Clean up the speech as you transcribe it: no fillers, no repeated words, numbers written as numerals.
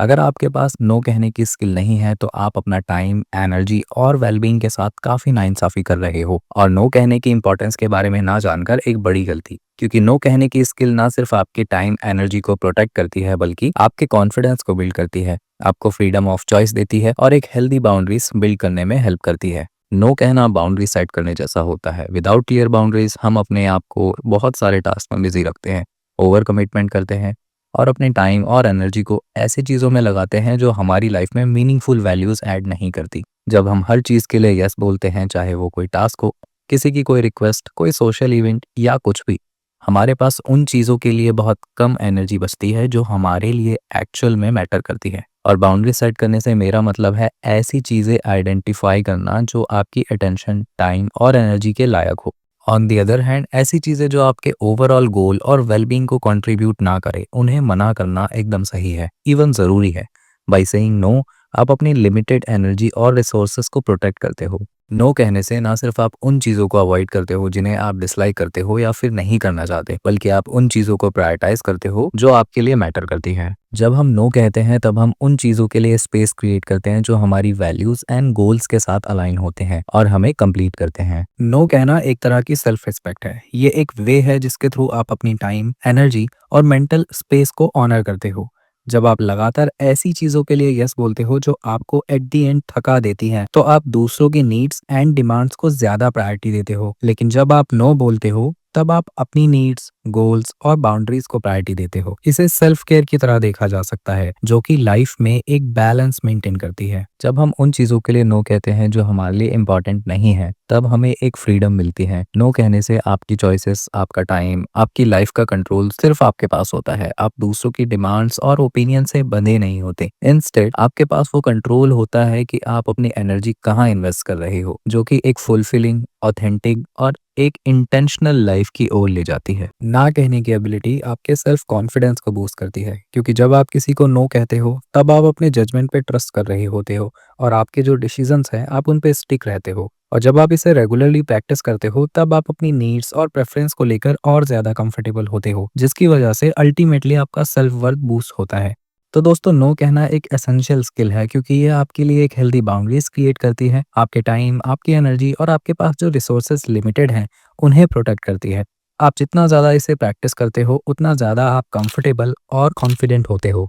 अगर आपके पास नो कहने की स्किल नहीं है तो आप अपना टाइम, एनर्जी और वेलबींग के साथ काफ़ी नाइंसाफ़ी कर रहे हो और नो कहने की इंपॉर्टेंस के बारे में ना जानकर एक बड़ी गलती। क्योंकि नो कहने की स्किल ना सिर्फ आपके टाइम, एनर्जी को प्रोटेक्ट करती है बल्कि आपके कॉन्फिडेंस को बिल्ड करती है, आपको फ्रीडम ऑफ चॉइस देती है और एक हेल्दी बाउंड्रीज बिल्ड करने में हेल्प करती है। नो कहना बाउंड्री सेट करने जैसा होता है। विदाउट क्लियर बाउंड्रीज हम अपने आप को बहुत सारे टास्क में बिजी रखते हैं, ओवर कमिटमेंट करते हैं और अपने टाइम और एनर्जी को ऐसी चीज़ों में लगाते हैं जो हमारी लाइफ में मीनिंगफुल वैल्यूज़ ऐड नहीं करती। जब हम हर चीज़ के लिए यस बोलते हैं, चाहे वो कोई टास्क हो, किसी की कोई रिक्वेस्ट, कोई सोशल इवेंट या कुछ भी, हमारे पास उन चीज़ों के लिए बहुत कम एनर्जी बचती है जो हमारे लिए एक्चुअल में मैटर करती है। और बाउंड्री सेट करने से मेरा मतलब है ऐसी चीज़ें आइडेंटिफाई करना जो आपकी अटेंशन, टाइम और एनर्जी के लायक हो। ऑन दी अदर हैंड ऐसी चीज़ें जो आपके ओवरऑल गोल और वेलबींग को कंट्रीब्यूट ना करे, उन्हें मना करना एकदम सही है, इवन ज़रूरी है। बाय सेइंग नो, आप अपनी लिमिटेड एनर्जी और रिसोर्सेज को प्रोटेक्ट करते हो। नो कहने से ना सिर्फ आप उन चीज़ों को अवॉइड करते हो जिन्हें आप डिसलाइक करते हो या फिर नहीं करना चाहते, बल्कि आप उन चीज़ों को प्रायोरिटाइज करते हो जो आपके लिए मैटर करती हैं। जब हम नो कहते हैं तब हम उन चीज़ों के लिए स्पेस क्रिएट करते हैं जो हमारी वैल्यूज़ एंड गोल्स के साथ अलाइन होते हैं और हमें कंप्लीट करते हैं। नो कहना एक तरह की सेल्फ रिस्पेक्ट है। ये एक वे है जिसके थ्रू आप अपनी टाइम, एनर्जी और मेंटल स्पेस को ऑनर करते हो। जब आप लगातार ऐसी चीज़ों के लिए यस बोलते हो जो आपको एट द एंड थका देती हैं, तो आप दूसरों की नीड्स एंड डिमांड्स को ज़्यादा प्रायोरिटी देते हो। लेकिन जब आप नो बोलते हो, तब आप अपनी नीड्स, गोल्स और बाउंड्रीज को प्रायोरिटी देते हो। इसे सेल्फ केयर की तरह देखा जा सकता है, जो कि लाइफ में एक बैलेंस मेंटेन करती है। जब हम उन चीज़ों के लिए नो कहते हैं जो हमारे लिए इम्पोर्टेंट नहीं है, तब हमें एक फ्रीडम मिलती है। नो कहने से आपकी चॉइसेस, आपका टाइम, आपकी लाइफ का कंट्रोल सिर्फ आपके पास होता है। आप दूसरों की डिमांड्स और ओपिनियन से बंधे नहीं होते। इंस्टेड आपके पास वो कंट्रोल होता है कि आप अपनी एनर्जी कहाँ इन्वेस्ट कर रहे हो, जो कि एक फुलफिलिंग, ऑथेंटिक और एक इंटेंशनल लाइफ की ओर ले जाती है। ना कहने की एबिलिटी आपके सेल्फ कॉन्फिडेंस को बूस्ट करती है, क्योंकि जब आप किसी को नो कहते हो तब आप अपने जजमेंट पे ट्रस्ट कर रहे होते हो और आपके जो डिसीजंस हैं आप उन पे स्टिक रहते हो। और जब आप इसे रेगुलरली प्रैक्टिस करते हो तब आप अपनी नीड्स और प्रेफरेंस को लेकर और ज़्यादा कंफर्टेबल होते हो, जिसकी वजह से अल्टीमेटली आपका सेल्फ वर्थ बूस्ट होता है। तो दोस्तों, नो कहना एक एसेंशियल स्किल है, क्योंकि ये आपके लिए एक हेल्दी बाउंड्रीज क्रिएट करती है, आपके टाइम, आपकी एनर्जी और आपके पास जो रिसोर्सेज लिमिटेड हैं उन्हें प्रोटेक्ट करती है। आप जितना ज़्यादा इसे प्रैक्टिस करते हो उतना ज़्यादा आप कंफर्टेबल और कॉन्फिडेंट होते हो।